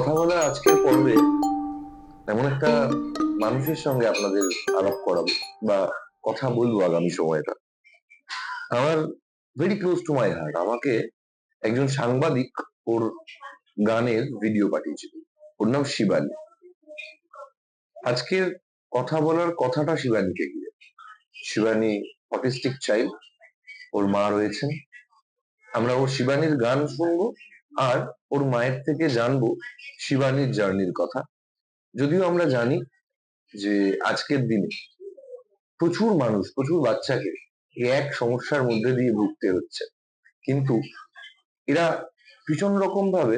কথা বলার আজকের পর্বে এমন একটা মানুষের সঙ্গে আপনাদের আলাপ করাবো বা কথা বলবো আগামী সময়টা। আমার very close to my heart. আমাকে একজন সাংবাদিক ওর গানের ভিডিও পাঠিয়েছিল। ওর নাম শিবানী। আজকের কথা বলার কথাটা শিবানীকে ঘিরে। শিবানী অটিস্টিক চাইল্ড, ওর মা রয়েছেন। আমরা ওর শিবানীর গান শুনবো আর ওর মায়ের থেকে জানবো শিবানীর জার্নির কথা। যদিও আমরা জানি যে আজকের দিনে প্রচুর মানুষ, প্রচুর বাচ্চাকে এই এক সমস্যার মধ্যে দিয়ে ভুগতে হচ্ছে, কিন্তু এরা ভীষণ রকম ভাবে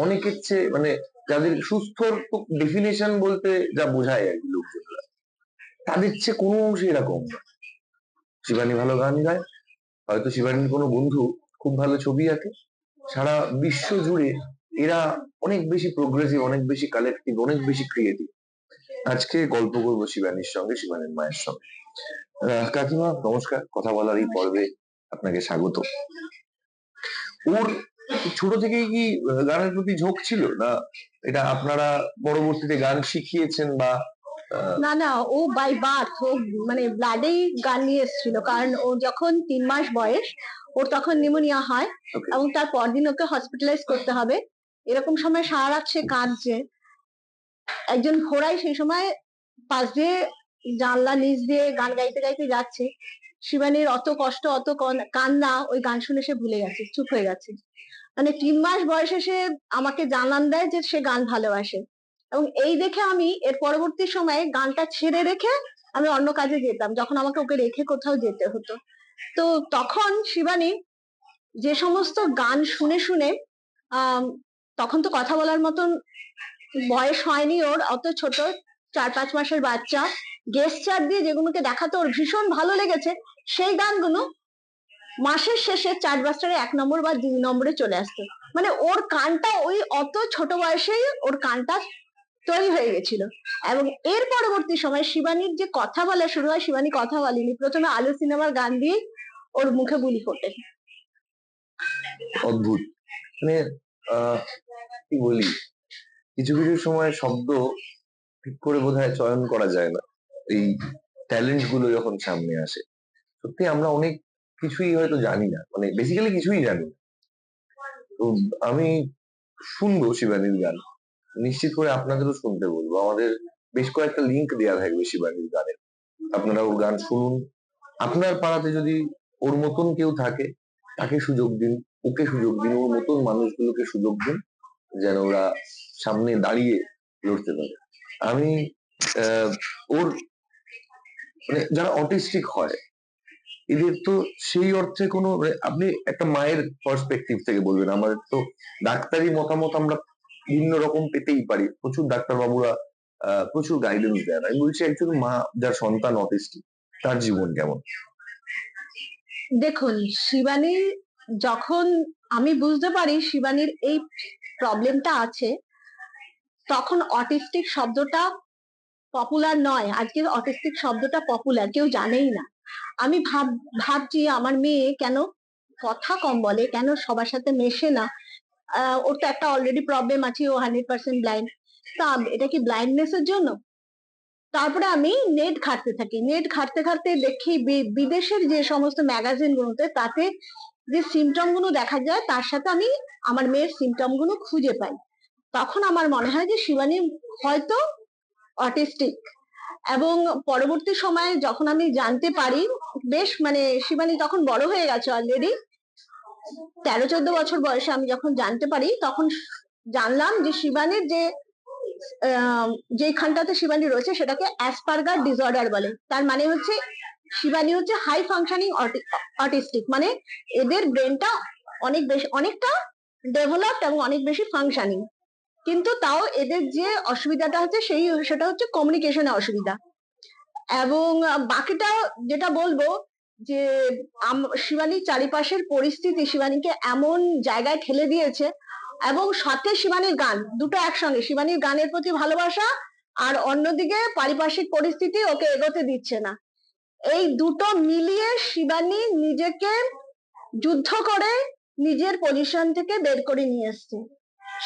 অনেকের চেয়ে মানে যাদের সুস্থর ডেফিনেশন বলতে যা বোঝায় আর কি লোকজনরা, তাদের চেয়ে কোনো অংশে এরকম না। শিবানী ভালো গান গায়, হয়তো শিবানীর কোনো বন্ধু খুব ভালো ছবি আঁকে। সারা বিশ্ব জুড়ে এরা অনেক বেশি প্রোগ্রেসিভ, অনেক বেশি কালেক্টিভ, অনেক বেশি ক্রিয়েটিভ। আজকে গল্প করবো শিবানীর সঙ্গে, শিবানীর মায়ের সঙ্গে। কাকিমা নমস্কার, কথা বলার এই পর্বে আপনাকে স্বাগত। ওর ছোট থেকেই কি গানের প্রতি ঝোঁক ছিল, না এটা আপনারা পরবর্তীতে গান শিখিয়েছেন বা? না না, ও বাই বার্থ, ও মানে ব্লাডেই গান নিয়ে এসেছিল। কারণ ও যখন 3 মাস বয়স, ওর তখন নিউমোনিয়া হয় এবং তার পরদিন ওকে হসপিটালাইজ করতে হবে। এরকম সময় সারা রাত সে কাঁদছে। একজন ঘোড়ায় সেই সময় পাশ দিয়ে জানলা নিচ দিয়ে গান গাইতে গাইতে যাচ্ছে। শিবানীর অত কষ্ট, অত কান্না, ওই গান শুনে সে ভুলে গেছে, চুপ হয়ে গেছে। মানে 3 মাস বয়সে সে আমাকে জানান দেয় যে সে গান ভালোবাসে। এবং এই দেখে আমি এর পরবর্তী সময়ে গানটা ছেড়ে রেখে আমি অন্য কাজে যেতাম, যখন আমাকে ওকে রেখে কোথাও যেতে হতো। তো তখন শিবানী যে সমস্ত গান শুনে শুনে তখন তো কথা বলার মতন বয়স হয়নি ওর, অত ছোট 4-5 মাসের বাচ্চা, গেস্টার দিয়ে যেগুলোকে দেখাতো ওর ভীষণ ভালো লেগেছে, সেই গানগুলো মাসের শেষে চার্ট বাস্টারে 1 নম্বর বা 2 নম্বরে চলে আসতো। মানে ওর কানটা ওই অত ছোট বয়সেই ওর কানটা তৈরি হয়ে গেছিল। এবং এর পরবর্তী সময় শিবানীর যে কথা বলা শুরু হয়, শিবানী কথা বলেনি, প্রথমে আলো সিনেমার গান দিয়ে ওর মুখে বুলি ফোটে। অদ্ভুত। মানে কি বলি, কিছু কিছু সময় শব্দ ঠিক করে বোধহয় চয়ন করা যায় না এই ট্যালেন্ট গুলো যখন সামনে আসে। সত্যি আমরা অনেক কিছুই হয়তো জানি না, মানে বেসিক্যালি কিছুই জানি না। তো আমি শুনবো শিবানীর গান, নিশ্চিত করে আপনাদেরও শুনতে বলবো। আমাদের বেশ কয়েকটা লিংক দেওয়া থাকবে শিবানীর গানের, আপনারা ওর গান শুনুন। আপনার পাড়াতে যদি ওর মতন কেউ থাকে, তাকে সুযোগ দিন, ওকে সুযোগ দিন, ওর মতন মানুষগুলোকে সুযোগ দিন, যেন ওরা সামনে দাঁড়িয়ে লড়তে পারে। আমি ওর মানে যারা অটিস্টিক হয় এদের তো সেই অর্থে কোনো আপনি একটা মায়ের পার্সপেক্টিভ থেকে বলবেন, আমাদের তো ডাক্তারি মতামত আমরা ভিন্ন রকম পেতেই পারি, প্রচুর ডাক্তার বাবুরা প্রচুর গাইডেন্স দেন। আমি বলছি একজন মা যার সন্তান অটিস্টিক, তার জীবন কেমন? দেখুন, শিবানী যখন আমি বুঝতে পারি শিবানীর এই প্রবলেমটা আছে, তখন অটিস্টিক শব্দটা পপুলার নয়। আজকে অটিস্টিক শব্দটা পপুলার, কেউ জানেই না। আমি ভাবছি আমার মেয়ে কেন কথা কম বলে, কেন সবার সাথে মেশে না। ওর তো একটা অলরেডি প্রবলেম আছে, ও 100% ব্লাইন্ড। তা এটা কি ব্লাইন্ডনেস এর জন্য? তারপরে আমি নেট ঘাঁটতে থাকি, নেট ঘাঁটতে ঘাঁটতে দেখি বিদেশের যে সমস্ত ম্যাগাজিন গুলোতে তাতে যে সিমটম গুলো দেখা যায়, তার সাথে আমি আমার মেয়ের সিমটম গুলো খুঁজে পাই। তখন আমার মনে হয় যে শিবানী হয়তো অটিস্টিক। এবং পরবর্তী সময়ে যখন আমি জানতে পারি, বেশ মানে শিবানী তখন বড় হয়ে গেছে অলরেডি, 13-14 বছর বয়সে আমি যখন জানতে পারি, তখন জানলাম যে শিবানীর যেখানটাতে শিবানী রয়েছে সেটাকে অ্যাসপারগার ডিসঅর্ডার বলে। তার মানে হচ্ছে শিবানী হচ্ছে হাই ফাংশনিং অটিস্টিক, মানে এদের ব্রেনটা অনেক বেশি, অনেকটা ডেভেলপড এবং অনেক বেশি ফাংশনিং, কিন্তু তাও এদের যে অসুবিধাটা হচ্ছে সেটা হচ্ছে কমিউনিকেশনে অসুবিধা। এবং বাকিটা যেটা বলবো যে শিবানীর চারিপাশের পরিস্থিতি শিবানীকে এমন জায়গায় ঠেলে দিয়েছে, এবং সাথে শিবানীর গান, দুটো একসঙ্গে, শিবানীর গানের প্রতি ভালোবাসা আর অন্যদিকে পারিপার্শ্বিক পরিস্থিতি ওকে এগোতে দিচ্ছে না। এই দুটো মিলিয়ে শিবানী নিজেকে যুদ্ধ করে নিজের পজিশন থেকে বের করে নিয়ে এসছে।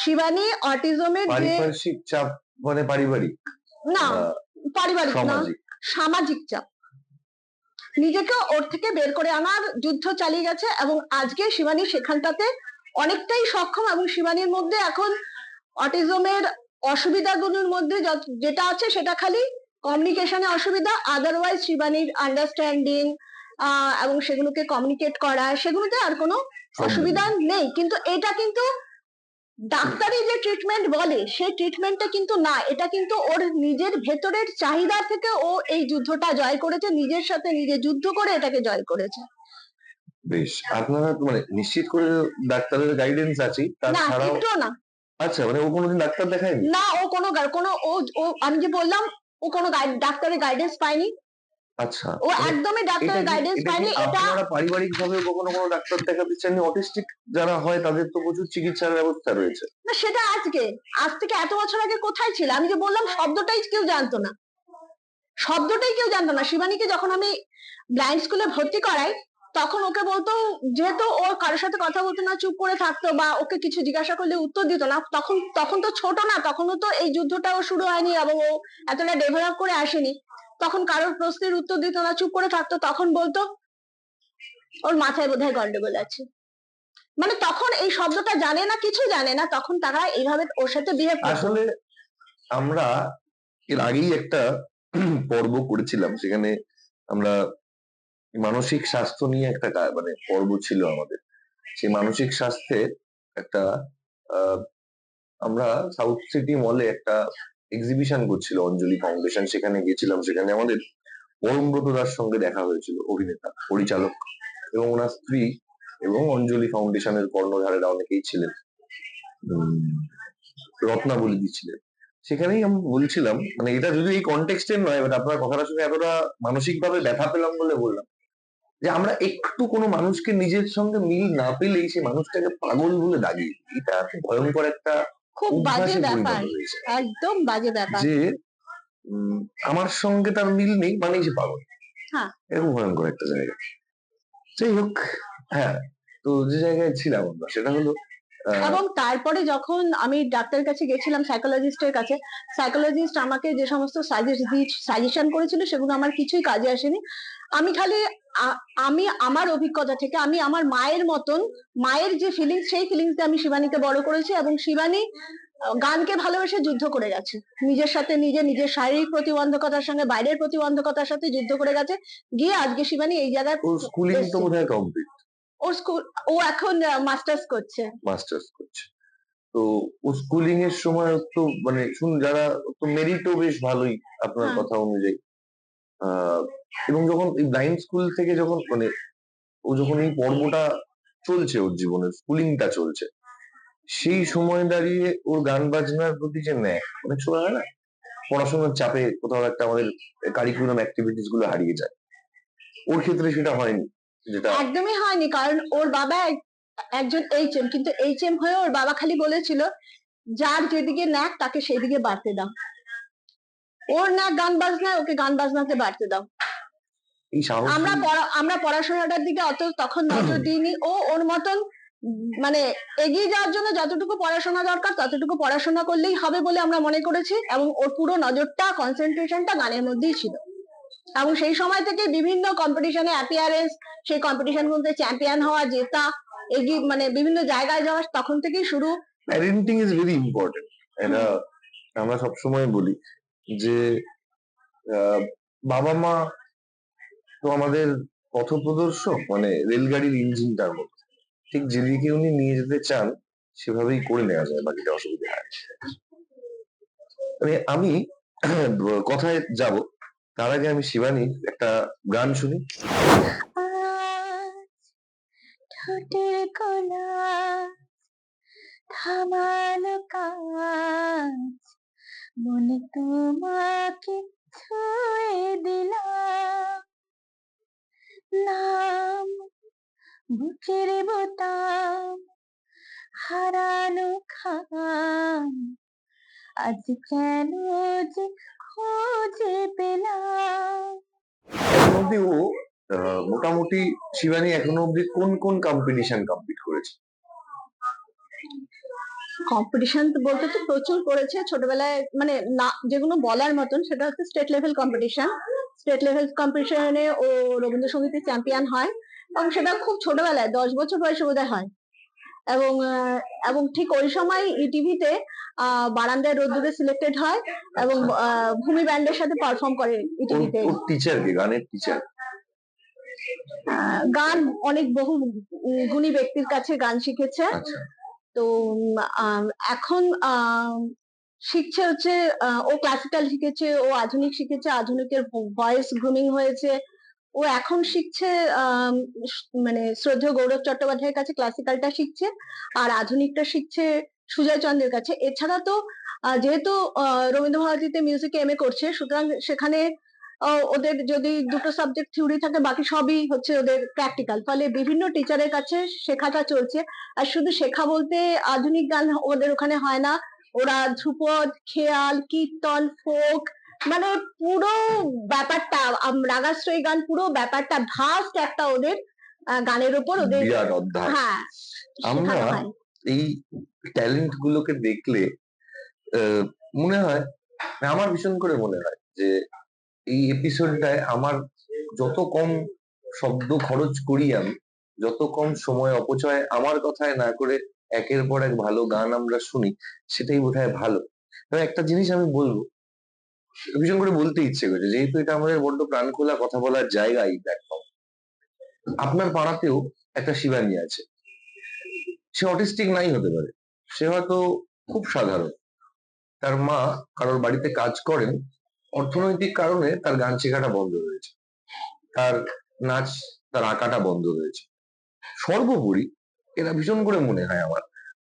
শিবানী অটিজমের যে পারিপার্শ্বিক চাপ মানে পারিবারিক না বা পারিবারিক না সামাজিক? সামাজিক চাপ, নিজেকে ওর থেকে বের করে আনার যুদ্ধ চালিয়ে গেছে এবং আজকে শিবানী সেখানটাতে অনেকটাই সক্ষম এবং শিবানীর মধ্যে এখন অটিজমের অসুবিধাগুলোর মধ্যে যেটা আছে সেটা খালি কমিউনিকেশনে অসুবিধা, আদারওয়াইজ শিবানীর আন্ডারস্ট্যান্ডিং এবং সেগুলোকে কমিউনিকেট করা সেগুলোতে আর কোনো অসুবিধা নেই। কিন্তু এটা কিন্তু ডাক্তারি যে ট্রিটমেন্ট বলে সেই ট্রিটমেন্টটা কিন্তু না, এটা কিন্তু ওর নিজের ভেতরের চাহিদা থেকে ও এই যুদ্ধটা জয় করেছে, নিজের সাথে নিজে যুদ্ধ করে এটাকে জয় করেছে। বেশ, আপনারা তো মানে নিশ্চিত করে ডাক্তারের গাইডেন্স আছে না তাছাড়াও? একটু না, আচ্ছা, মানে ও কোনোদিন ডাক্তার দেখায়নি? না ও কোনো ও আমি যে বললাম ও কোনো ডাক্তারের গাইডেন্স পায়নি, আচ্ছা, ও মানে একদমই ডাক্তারের গাইডেন্স এটা কি পায়নি। এটা আপনারা পারিবারিক ভাবে কখনো কোনো ডাক্তার দেখাতে চাননি? অটিস্টিক যারা হয় তাদের তো প্রচুর চিকিৎসার ব্যবস্থা রয়েছে। না সেটা আজ থেকে এত বছর আগে কোথায় ছিল? আমি যে বললাম শব্দটাই কেউ জানতো না, শব্দটাই কেউ জানতো না। শিবানীকে যখন আমি ব্লাইন্ড স্কুলে ভর্তি করাই তখন ওকে বলতো, যেহেতু ও কারোর সাথে কথা বলতো না, চুপ করে থাকতো বা ওকে কিছু জিজ্ঞাসা করলে উত্তর দিত না, তখন তো ছোট না, তখনও তো এই যুদ্ধটাও শুরু হয়নি এবং ও এতটা ডেভেলপ করে আসেনি। তখন কারোর প্রশ্নের উত্তর দিত না, চুপ করে থাকতো, তখন বলতো ওর মাথায় বোধহয় গন্ডগোল আছে। মানে তখন এই শব্দটা জানে না, কিছু জানে না, তখন তারা এইভাবে ওর সাথে বিহেভ করতো। আসলে আমরা এর আগেই একটা পর্ব করেছিলাম, সেখানে আমরা মানসিক স্বাস্থ্য নিয়ে একটা মানে পর্ব ছিল আমাদের। সেই মানসিক স্বাস্থ্যের একটা আহ, আমরা সাউথ সিটি মলে একটা এক্সিবিশন করছিল অঞ্জলি ফাউন্ডেশন, সেখানে গেছিলাম। সেখানে আমাদের পরমব্রত দার সঙ্গে দেখা হয়েছিল, অভিনেতা পরিচালক, এবং ওনার স্ত্রী এবং অঞ্জলি ফাউন্ডেশনের কর্ণধারেরা অনেকেই ছিলেন, রত্নাবলী ছিলেন। সেখানেই আমি বলছিলাম, মানে এটা যদি এই কনটেক্সটের নয়, বাট আপনার কথাটা শুনে এতটা মানসিকভাবে ব্যথা পেলাম বলে বললাম, যে আমরা একটু কোনো মানুষকে নিজের সঙ্গে মিল না পেলেই সেই মানুষটাকে পাগল বলে দাগি দিই। এটা খুব ভয়ঙ্কর একটা খুব বাজে অভ্যাসে ব্যাপার, পরিণত হয়েছে। একদম বাজে ব্যাপার। যে আমার সঙ্গে তার মিল নেই মানেই সে পাগল, হ্যাঁ এরকম ভয়ঙ্কর একটা জায়গা। যাই হোক, হ্যাঁ, তো যে জায়গায় ছিলাম আমরা সেটা হলো এবং তারপরে যখন আমি ডাক্তারের কাছে গেছিলাম, সাইকোলজিস্টের কাছে, সাইকোলজিস্ট আমাকে যে সমস্ত সাজেশন করেছিল সেগুলো আমার কিছুই কাজে আসেনি। আমি খালি আমি আমার অভিজ্ঞতা থেকে, আমি আমার মায়ের মতন, মায়ের যে ফিলিংস সেই ফিলিংস দিয়ে আমি শিবানীকে বড় করেছি এবং শিবানী গানকে ভালোবেসে যুদ্ধ করে গেছে, নিজের সাথে নিজের শারীরিক প্রতিবন্ধকতার সঙ্গে বাইরের প্রতিবন্ধকতার সাথে যুদ্ধ করে গেছে, গিয়ে আজকে শিবানী এই জায়গায় ওর স্কুলিং তো এসছে। বোধহয় কমপ্লিট। ওর স্কুল, ও এখন মাস্টার্স করছে। মাস্টার্স করছে। তো ও স্কুলিং এর সময় তো মানে শুন, যারা তো মেরিটও বেশ ভালোই আপনার হ্যাঁ কথা অনুযায়ী। আহ, এবং যখন এই ব্লাইন্ড স্কুল থেকে যখন মানে ও যখন এই পর্বটা চলছে, ওর জীবনের স্কুলিংটা চলছে, সেই সময় দাঁড়িয়ে ওর গান বাজনার প্রতি যে ন্যাক, অনেক সময় হয় না পড়াশোনার চাপে কোথাও একটা আমাদের কারিকুলাম অ্যাক্টিভিটিস গুলো হারিয়ে যায়, ওর ক্ষেত্রে সেটা হয়নি যেটা? একদমই হয়নি, কারণ ওর বাবা একজন এইচএম, কিন্তু এইচএম হয়ে ওর বাবা খালি বলেছিল যার যেদিকে ন্যাক তাকে সেই দিকে বাড়তে দাও, ওর ন্যাক গান বাজনায়, ওকে গান বাজনাতে বাড়তে দাও। এই সাহস আমরা পড়াশোনাটার দিকে অত তখন নজর দিইনি। ও ওর মতন মানে এগিয়ে যাওয়ার জন্য যতটুকু পড়াশোনা দরকার ততটুকু পড়াশোনা করলেই হবে বলে আমরা মনে করেছি এবং ওর পুরো নজরটা, কনসেন্ট্রেশনটা গানের মধ্যেই ছিল এবং সেই সময় থেকে বিভিন্ন কম্পিটিশনে অ্যাপিয়ারেন্স, সেই কম্পিটিশন গুলোতে চ্যাম্পিয়ন হওয়া, জেতা, এগিয়ে মানে বিভিন্ন জায়গায় যাওয়া তখন থেকেই শুরু। Parenting is very important. এটা আমরা সবসময় বলি যে বাবা মা তো আমাদের পথপ্রদর্শক, মানে রেলগাড়ির ইঞ্জিনটার মতো, ঠিক যেদিকে উনি নিয়ে যেতে চান সেভাবেই করে নেওয়া যায়, বাকিটা অসুবিধা হয় না। মানে আমি কথায় যাব, তার আগে আমি শিবানীর একটা গান শুনি। ঠোঁটের কোলাজ থামালো কাজ, মনে তোমাকে ছুঁয়ে দিলাম, নাম বুকের বোতাম হারানো খাম, আজ কেন যে খুঁজে পেলাম। এখন অব্দি ও মোটামুটি শিবানী এখনো অব্দি কোন কোন কম্পিটিশন কমপ্লিট করেছে? কম্পিটিশন বলতে তো প্রচুর করেছে ছোটবেলায়, মানে না যেগুলো বলার মতন সেটা হচ্ছে state level competition. State level কম্পিটিশনে ও রবীন্দ্রসঙ্গীতের চ্যাম্পিয়ন হয়, এবং সেটা খুব ছোটবেলায় 10 বছর বয়সে বোধহয় হয়। এবং এবং ঠিক ওই সময় ইটিভিতে বারান্দায় রোদ্দুরে সিলেক্টেড হয়, এবং ভূমি ব্যান্ডের সাথে পারফর্ম করে ইটিভিতে। ওর টিচার কি, গানের টিচার? গান অনেক বহু গুণী ব্যক্তির কাছে গান শিখেছে। আচ্ছা। তো এখন শিখছে হচ্ছে, ও ক্লাসিক্যাল শিখেছে, ও আধুনিক শিখেছে, আধুনিকের ভয়েস গ্রুমিং হয়েছে। ও এখন শিখছে মানে শ্রদ্ধেয় গৌরব চট্টোপাধ্যায়ের কাছে ক্লাসিক্যালটা শিখছে, আর আধুনিকটা শিখছে সুজয় চন্দ্রের কাছে। এছাড়া তো যেহেতু রবীন্দ্রভারতীতে মিউজিকে এমএ করছে, সুতরাং সেখানে ওদের যদি দুটো সাবজেক্ট থিওরি থাকে, বাকি সবই হচ্ছে ওদের প্র্যাকটিক্যাল, ফলে বিভিন্ন টিচারের কাছে শেখাটা চলছে। আর শুধু শেখা বলতে আধুনিক গান ওদের ওখানে হয় না, ওরা ধ্রুপদ, খেয়াল, কীর্তন, ফোক, মানে পুরো ব্যাপারটা, রাগাশ্রয়ী গান, পুরো ব্যাপারটা ভাস্ট একটা ওদের গানের উপর ওদের বিরাট অধ্যায়। হ্যাঁ আমরা শেখানো হয়। এই ট্যালেন্ট গুলোকে দেখলে মনে হয়, আমার ভীষণ করে মনে হয় যে এই এপিসোডটায় আমার যত কম শব্দ খরচ করি আমি, যত কম সময় অপচয় আমার কথায় না করে একের পর এক ভালো গান আমরা শুনি, সেটাই বোধহয় ভালো। তবে একটা জিনিস আমি বলবো, ভীষণ করে বলতে ইচ্ছে করছে, যেহেতু এটা আমাদের বড্ড প্রাণ খোলা কথা বলার জায়গা এই প্ল্যাটফর্ম। আপনার পাড়াতেও একটা শিবানী আছে, সে অটিস্টিক নাই হতে পারে, সে হয়তো খুব সাধারণ, তার মা কারোর বাড়িতে কাজ করেন, অর্থনৈতিক কারণে তার গান শেখাটা বন্ধ হয়েছে, তার নাচ, তার আঁকাটা বন্ধ হয়েছে। সর্বোপরি এরা ভীষণ করে মনে হয় আমার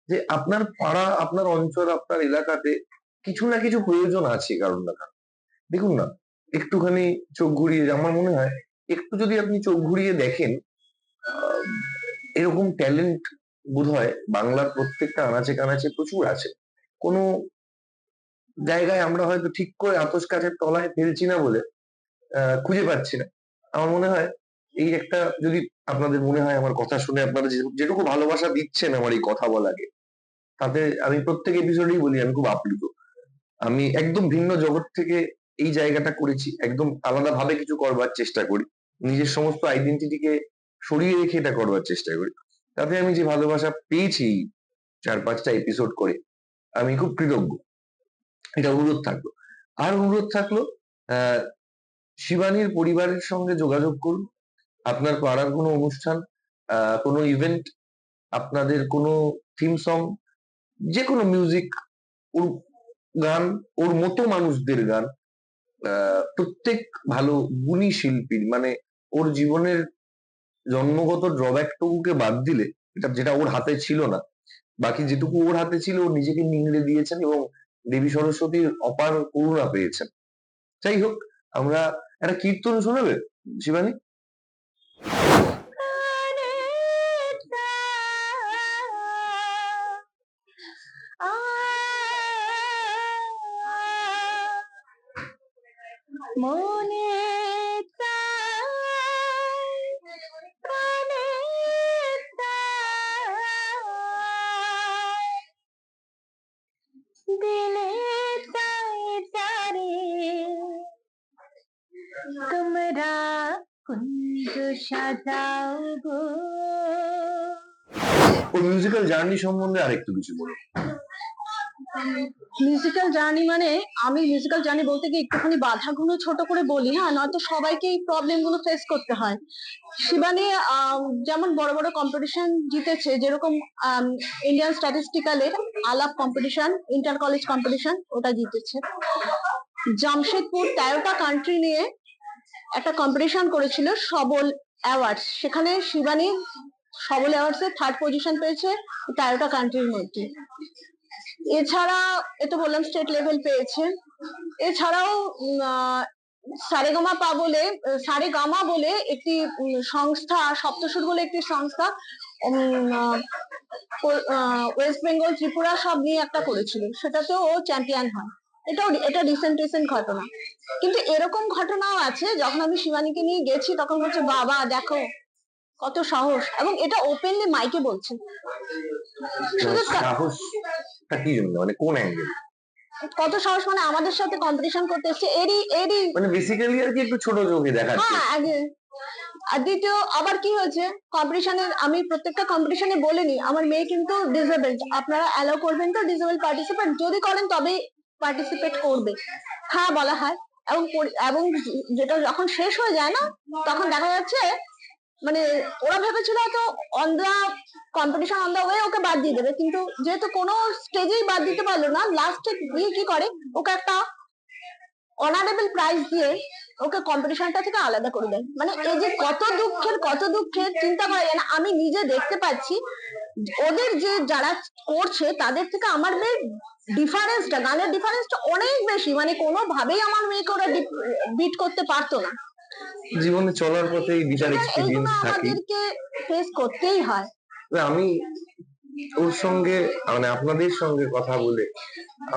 যে আপনার পাড়া, আপনার অঞ্চল, আপনার এলাকাতে কিছু না কিছু প্রয়োজন আছে কারণ না কারণ। দেখুন না, একটুখানি চোখ ঘুরিয়ে, আমার মনে হয় একটু যদি আপনি চোখ ঘুরিয়ে দেখেন, আহ, এরকম ট্যালেন্ট বোধহয় বাংলার প্রত্যেকটা আনাচে কানাচে প্রচুর আছে। কোনো জায়গায় আমরা হয়তো ঠিক করে আতশ কাচের তলায় ফেলছি না বলে খুঁজে পাচ্ছি না। আমার মনে হয় এই একটা, যদি আপনাদের মনে হয় আমার কথা শুনে আপনারা যেটুকু ভালোবাসা দিচ্ছেন আমার এই কথা বলাকে, তাতে আমি প্রত্যেক এপিসোডেই বলি আমি খুব আপ্লুত। আমি একদম ভিন্ন জগৎ থেকে এই জায়গাটা করেছি, একদম আলাদা ভাবে কিছু করবার চেষ্টা করি, নিজের সমস্ত আইডেন্টিটিকে সরিয়ে রেখে এটা করবার চেষ্টা করি। তাতে আমি যে ভালোবাসা পেয়েছি 4-5টা এপিসোড করে, আমি খুব কৃতজ্ঞ। এটা অনুরোধ থাকলো। আর অনুরোধ থাকলো, আহ শিবানীর পরিবারের সঙ্গে যোগাযোগ করুন। আপনার পাড়ার কোনো অনুষ্ঠান, কোনো ইভেন্ট, আপনাদের কোনো থিম সং, যে কোনো মিউজিক, ওর গান, ওর মতো মানুষদের গান, প্রত্যেক ভালো গুণী শিল্পীর, মানে ওর জীবনের জন্মগত ড্রব্যাকটুকুকে বাদ দিলে, এটা যেটা ওর হাতে ছিল না, বাকি যেটুকু ওর হাতে ছিল ও নিজেকে নিংড়ে দিয়েছেন এবং দেবী সরস্বতীর অপার করুণা পেয়েছেন। যাই হোক, আমরা একটা কীর্তন শোনাবে শিবানী? মনে দিলে তোমরা কুঞ্জ সাজাও গো। ওর মিউজিক্যাল জার্নি সম্বন্ধে আরেকটু কিছু বলুন। মিউজিক্যাল জার্নি মানে, আমি মিউজিক্যাল জার্নি বলতে গিয়ে একটুখানি বাধাগুলো ছোট করে বলি, হ্যাঁ, নয়তো সবাইকে এই প্রবলেম গুলো ফেস করতে হয়। শিবানী যেমন বড় বড় কম্পিটিশন জিতেছে, যেরকম ইন্ডিয়ান স্ট্যাটিস্টিক্যালের আলাপ কম্পিটিশন, ইন্টার কলেজ কম্পিটিশন, ওটা জিতেছে। জামশেদপুর 13টা কান্ট্রি নিয়ে একটা কম্পিটিশন করেছিল, সবল অ্যাওয়ার্ডস, সেখানে শিবানী সবল অ্যাওয়ার্ডস এ 3rd পজিশন পেয়েছে 13টা কান্ট্রির মধ্যে। এছাড়া এতো বললাম স্টেট লেভেল পেয়েছে। এছাড়াও সারেগামা বলে, সারেগামা বলে একটি সংস্থা, সপ্তসুর বলে একটি সংস্থা ওয়েস্ট বেঙ্গল, ত্রিপুরা সব নিয়ে একটা করেছিল, সেটাতেও ও চ্যাম্পিয়ন হয়। এটা রিসেন্ট ঘটনা। কিন্তু এরকম ঘটনাও আছে, যখন আমি শিবানীকে নিয়ে গেছি তখন বলছে বাবা দেখো কত সাহস, এবং এটা ওপেনলি মাইকে বলছে। শুধু সাহস কি জন্য, মানে কোন অ্যাঙ্গেল? কত সাহস, মানে আমাদের সাথে কম্পিটিশন করতে এসছে, এরই এরই মানে বেসিক্যালি আর কি একটু ছোট চোখে দেখাচ্ছে। হ্যাঁ আর দ্বিতীয় আবার কি হয়েছে, কম্পিটিশনের আমি প্রত্যেকটা কম্পিটিশনে বলিনি আমার মেয়ে কিন্তু ডিসেবলড, আপনারা অ্যালাউ করবেন তো ডিসেবল পার্টিসিপেট, যদি করেন তবেই পার্টিসিপেট করবে। হ্যাঁ বলা হয়, এবং যেটা যখন শেষ হয়ে যায় না, তখন দেখা যাচ্ছে মানে ওরা ভেবেছিল হয়তো on the competition on the way ওকে বাদ দিয়ে দেবে, কিন্তু যেহেতু কোনো স্টেজেই বাদ দিতে পারলো না, লাস্টে গিয়ে কি করে ওকে একটা অনারেবল প্রাইজ দিয়ে ওকে কম্পিটিশনটা থেকে আলাদা করে দেয়। মানে এই যে কত দুঃখের চিন্তা করা যায় না, আমি নিজে দেখতে পাচ্ছি ওদের যে যারা করছে তাদের থেকে আমার মেয়ের ডিফারেন্সটা, গানের ডিফারেন্সটা অনেক বেশি, মানে কোনোভাবেই আমার মেয়েকে ওরা বিট করতে পারতো না। জীবনে চলার পথে এই বিটার এইগুলো এক্সপেরিয়েন্স থাকে। আমাদেরকে ফেস করতেই হয়। আমি ওর সঙ্গে, মানে আপনাদের সঙ্গে কথা বলে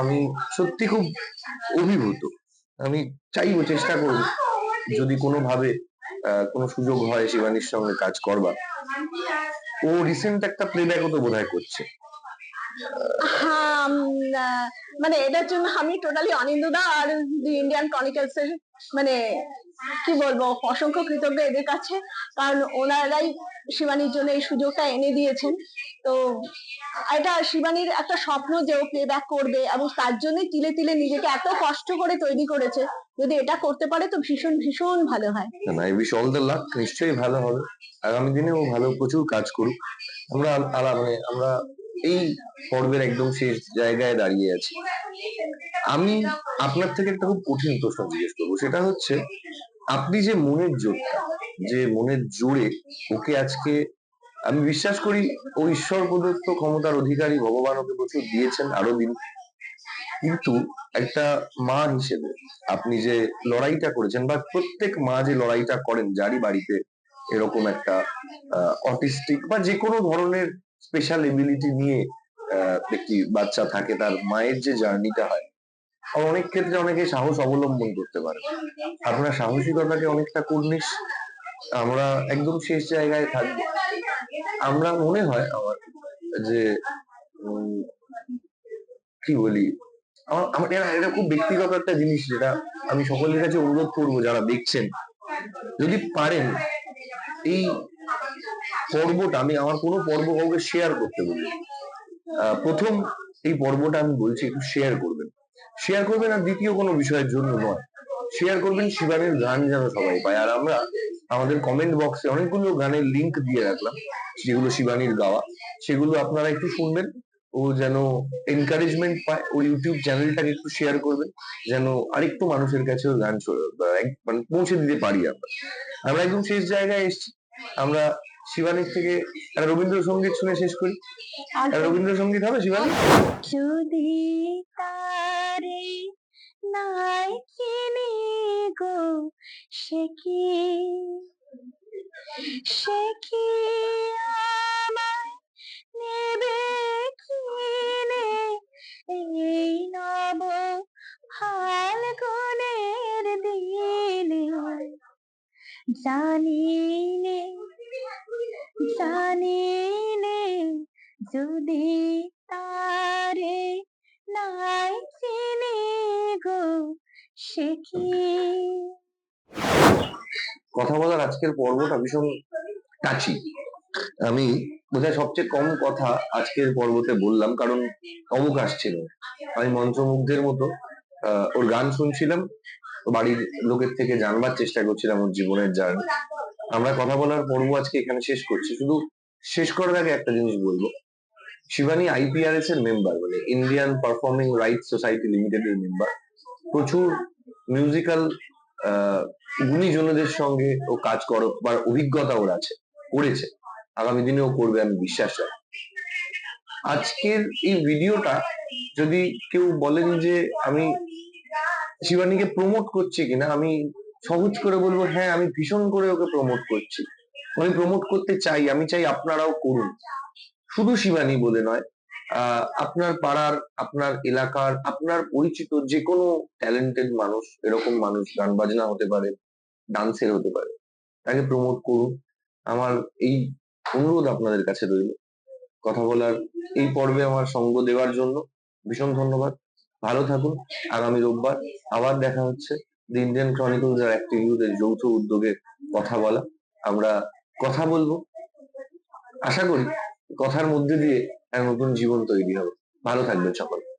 আমি সত্যি খুব অভিভূত। আমি চাইবো, চেষ্টা করবো, যদি কোনোভাবে কোনো সুযোগ হয় শিবানীর সঙ্গে কাজ করবার। ও রিসেন্ট একটা প্লেব্যাকও তো বোধহয় করছে। হ্যাঁ, মানে এটার জন্য আমি টোটালি অনিন্দুদা আর দি ইন্ডিয়ান ক্রনিকলস এর মানে কি বলবো অসংখ্য কৃতজ্ঞ এদের কাছে, কারণ ওনারাই শিবানীর জন্য এই সুযোগটা এনে দিয়েছেন। তো এটা শিবানীর একটা স্বপ্ন যে ও প্লেব্যাক করবে, এবং তার জন্যই তিলে তিলে নিজেকে এত কষ্ট করে তৈরি করেছে, যদি এটা করতে পারে তো ভীষণ ভীষণ ভালো হয়। না, I wish all the luck, নিশ্চয়ই ভালো হবে। আগামী দিনে ও ভালো প্রচুর কাজ করুক। আমরা মানে আমরা এই পর্বের একদম শেষ জায়গায় দাঁড়িয়ে আছি। আমি আপনার থেকে একটা খুব কঠিন প্রশ্ন জিজ্ঞেস করবো, সেটা হচ্ছে আপনি যে মনের জোরটা, যে মনের জোরে ওকে আজকে, আমি বিশ্বাস করি ও ঈশ্বর প্রদত্ত ক্ষমতার অধিকারী, ভগবান ওকে প্রচুর দিয়েছেন, আরো দিন। কিন্তু একটা মা হিসেবে আপনি যে লড়াইটা করেছেন, বা প্রত্যেক মা যে লড়াইটা করেন যারই বাড়িতে এরকম একটা অটিস্টিক বা যে কোনো ধরনের স্পেশাল এবিলিটি নিয়ে একটি বাচ্চা থাকে, তার মায়ের যে জার্নিটা হয়, আর অনেক ক্ষেত্রে অনেকে সাহস অবলম্বন করতে পারে। আপনার সাহসিকতাকে অনেকটা কুর্নিশ। আমরা একদম শেষ জায়গায় থাকবো। আমরা মনে হয় আমার যে উম, কি বলি, আমার এটা খুব ব্যক্তিগত একটা জিনিস, যেটা আমি সকলের কাছে অনুরোধ করবো যারা দেখছেন, যদি পারেন এই পর্বটা, আমি আমার কোনো পর্ব কাউকে শেয়ার করতে বলি, প্রথম এই পর্বটা আমি বলছি একটু শেয়ার করবেন। শেয়ার করবেন, আর দ্বিতীয় কোনো বিষয়ের জন্য নয়, শেয়ার করবেন শিবানীর গান যেন সবাই পায়। আর আমরা আমাদের কমেন্ট বক্সে অনেকগুলো গানের লিংক দিয়ে রাখলাম, যেগুলো শিবানীর গাওয়া, সেগুলো আপনারা একটু শুনবেন। ও যেন এনকারেজমেন্ট পায়, ও ইউটিউব চ্যানেলটাকে একটু শেয়ার করবেন, যেন আরেকটু মানুষের কাছে ওর গান মানে পৌঁছে দিতে পারি। আমরা আমরা একদম শেষ জায়গায় এসেছি। আমরা শিবানীর থেকে একটা রবীন্দ্রসঙ্গীত শুনে শেষ করি। একটা রবীন্দ্রসঙ্গীত হবে শিবানী? যদি তারে নাই চিনি গো, সে কি সে কি আমায় নেবে কিনে, এই নব ফাল্গুনের দিনে, জানি নে জানি নে, যদি তারে নাই চিনি গো, সে কি। কথা বলার আজকের পর্বটা ভীষণ টাচি। আমি বোধহয় সবচেয়ে কম কথা আজকের পর্বতে বললাম, কারণ অবকাশ ছিল না। আমি মন্ত্রমুগ্ধের মতো ওর গান শুনছিলাম, বাড়ির লোকের থেকে জানবার চেষ্টা করছিলাম ওর জীবনের জার্নি। আমরা কথা বলার পর্ব আজকে এখানে শেষ করছি। শুধু শেষ করার আগে একটা জিনিস বলবো, শিবানী আইপিআরএস এর মেম্বার, মানে Indian performing rights society limited এর মেম্বার। প্রচুর মিউজিক্যাল গুণীজনদের সঙ্গে ও কাজ করবার অভিজ্ঞতা ওর আছে, করেছে, আগামী দিনেও করবে আমি বিশ্বাস রাখি। আজকের এই ভিডিওটা যদি কেউ বলেন যে আমি শিবানীকে প্রমোট করছি কিনা, আমি সহজ করে বলবো হ্যাঁ, আমি ভীষণ করে ওকে প্রমোট করছি। আমি প্রমোট করতে চাই, আমি চাই আপনারাও করুন। শুধু শিবানী বলে নয়, আপনার পাড়ার, আপনার এলাকার, আপনার পরিচিত যে কোনো ট্যালেন্টেড মানুষ, এরকম মানুষ, গান বাজনা হতে পারে, ডান্সের হতে পারে, তাকে প্রমোট করুন। আমার এই অনুরোধ আপনাদের কাছে রইল। কথা বলার এই পর্বে আমার সঙ্গ দেওয়ার জন্য ভীষণ ধন্যবাদ। ভালো থাকুন। আগামী রোববার আবার দেখা হচ্ছে। দি ইন্ডিয়ান ক্রনিকলস আর অ্যাক্টিভ ইউথ এর যৌথ উদ্যোগে কথা বলা। আমরা কথা বলবো। আশা করি কথার মধ্যে দিয়ে এক নতুন জীবন তৈরি হবে। ভালো থাকবেন সকলে।